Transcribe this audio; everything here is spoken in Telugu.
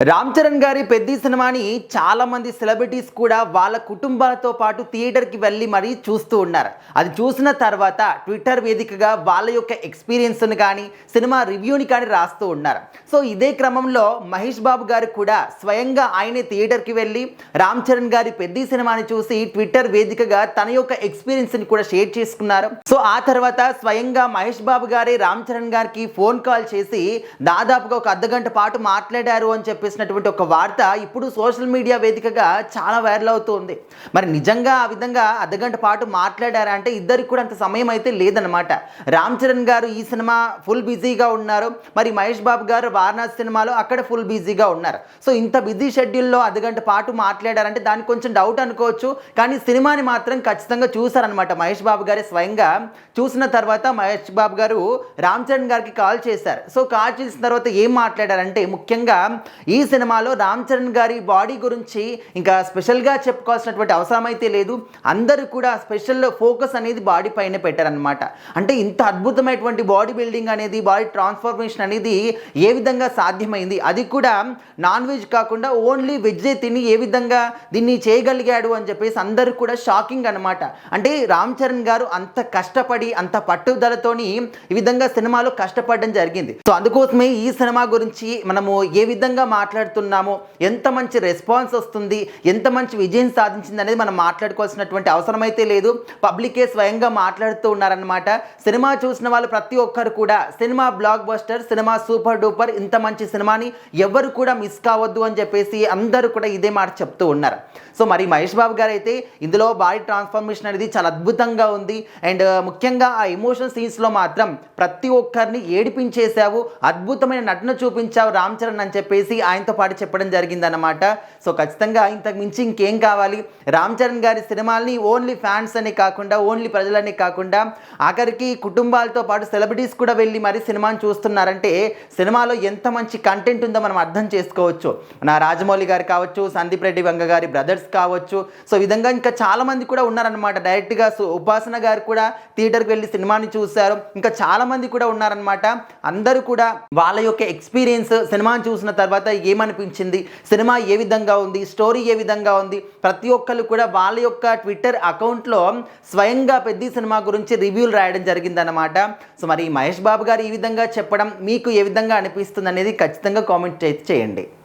రామ్ చరణ్ గారి పెద్ది సినిమాని చాలా మంది సెలబ్రిటీస్ కూడా వాళ్ళ కుటుంబాలతో పాటు థియేటర్కి వెళ్ళి మరీ చూస్తూ ఉన్నారు. అది చూసిన తర్వాత ట్విట్టర్ వేదికగా వాళ్ళ యొక్క ఎక్స్పీరియన్స్ని కానీ సినిమా రివ్యూని కానీ రాస్తూ ఉన్నారు. సో ఇదే క్రమంలో మహేష్ బాబు గారు కూడా స్వయంగా ఆయనే థియేటర్కి వెళ్ళి రామ్ చరణ్ గారి పెద్ది సినిమాని చూసి ట్విట్టర్ వేదికగా తన యొక్క ఎక్స్పీరియన్స్ని కూడా షేర్ చేసుకున్నారు. సో ఆ తర్వాత స్వయంగా మహేష్ బాబు గారే రామ్ చరణ్ గారికి ఫోన్ కాల్ చేసి దాదాపుగా ఒక అర్ధగంట పాటు మాట్లాడారు అని చెప్పేసినటువంటి ఒక వార్త ఇప్పుడు సోషల్ మీడియా వేదికగా చాలా వైరల్ అవుతుంది. మరి నిజంగా ఆ విధంగా అర్ధగంట పాటు మాట్లాడారా అంటే ఇద్దరికి కూడా అంత సమయం అయితే లేదనమాట. రామ్ చరణ్ గారు ఈ సినిమా ఫుల్ బిజీగా ఉన్నారు, మరి మహేష్ బాబు గారు వారణాసి సినిమాలో అక్కడ ఫుల్ బిజీగా ఉన్నారు. సో ఇంత బిజీ షెడ్యూల్లో అర్ధగంట పాటు మాట్లాడారంటే దానికి కొంచెం డౌట్ అనుకోవచ్చు, కానీ సినిమాని మాత్రం ఖచ్చితంగా చూసారనమాట. మహేష్ బాబు గారు స్వయంగా చూసిన తర్వాత మహేష్ బాబు గారు రామ్ చరణ్ గారికి కాల్ చేశారు. సో కాల్ చేసిన తర్వాత ఏం మాట్లాడారంటే, ముఖ్యంగా ఈ సినిమాలో రామ్ చరణ్ గారి బాడీ గురించి ఇంకా స్పెషల్గా చెప్పుకోవాల్సినటువంటి అవసరం అయితే లేదు. అందరూ కూడా స్పెషల్ ఫోకస్ అనేది బాడీ పైన పెట్టారనమాట. అంటే ఇంత అద్భుతమైనటువంటి బాడీ బిల్డింగ్ అనేది, బాడీ ట్రాన్స్ఫర్మేషన్ అనేది ఏ విధంగా సాధ్యమైంది, అది కూడా నాన్ వెజ్ కాకుండా ఓన్లీ వెజ్జే తిని ఏ విధంగా దీన్ని చేయగలిగాడు అని చెప్పేసి అందరూ కూడా షాకింగ్ అనమాట. అంటే రామ్ చరణ్ గారు అంత కష్టపడి అంత పట్టుదలతోని ఈ విధంగా సినిమాలో కష్టపడడం జరిగింది. సో అందుకోసమే ఈ సినిమా గురించి మనము ఏ విధంగా మాట్లాడుతున్నామో, ఎంత మంచి రెస్పాన్స్ వస్తుంది, ఎంత మంచి విజయం సాధించింది అనేది మనం మాట్లాడుకోవాల్సినటువంటి అవసరం అయితే లేదు. పబ్లికే స్వయంగా మాట్లాడుతూ ఉన్నారనమాట. సినిమా చూసిన వాళ్ళు ప్రతి ఒక్కరు కూడా cinema block buster, cinema super duper, ఇంత మంచి సినిమాని ఎవరు కూడా మిస్ కావద్దు అని చెప్పేసి అందరూ కూడా ఇదే మాట చెప్తూ ఉన్నారు. సో మరి మహేష్ బాబు గారు అయితే ఇందులో బాడీ ట్రాన్స్ఫర్మేషన్ అనేది చాలా అద్భుతంగా ఉంది. అండ్ ముఖ్యంగా ఆ ఎమోషన్ సీన్స్లో మాత్రం ప్రతి ఒక్కరిని ఏడిపించేశావు, అద్భుతమైన నటన చూపించావు రామ్ చరణ్ అని చెప్పేసి ఆయనతో పాటు చెప్పడం జరిగిందన్నమాట. సో ఖచ్చితంగా ఇంతకు మించి ఇంకేం కావాలి. రామ్ చరణ్ గారి సినిమాల్ని ఓన్లీ ఫ్యాన్స్ అనే కాకుండా, ఓన్లీ ప్రజలనే కాకుండా ఆఖరికి కుటుంబాలతో పాటు సెలబ్రిటీస్ కూడా వెళ్ళి మరి సినిమాని చూస్తున్నారంటే సినిమాలో ఎంత మంచి కంటెంట్ ఉందో మనం అర్థం చేసుకోవచ్చు. నా రాజమౌళి గారు కావచ్చు, సందీప్ రెడ్డి వంగ గారి బ్రదర్స్ కావచ్చు, సో విధంగా ఇంకా చాలా మంది కూడా ఉన్నారనమాట. డైరెక్ట్గా ఉపాసన గారు కూడా థియేటర్కి వెళ్ళి సినిమాని చూశారు. ఇంకా చాలా మంది కూడా ఉన్నారనమాట. అందరూ కూడా వాళ్ళ యొక్క ఎక్స్పీరియన్స్ సినిమాని చూసిన తర్వాత ఏమనిపించింది, సినిమా ఏ విధంగా ఉంది, స్టోరీ ఏ విధంగా ఉంది, ప్రతి ఒక్కరు కూడా వాళ్ళ యొక్క ట్విట్టర్ అకౌంట్లో స్వయంగా పెద్ద సినిమా గురించి రివ్యూలు రాయడం జరిగిందనమాట. సో మరి మహేష్ బాబు గారు ఈ విధంగా చెప్పడం మీకు ఏ విధంగా అనిపిస్తుంది అనేది ఖచ్చితంగా కామెంట్ చేయండి.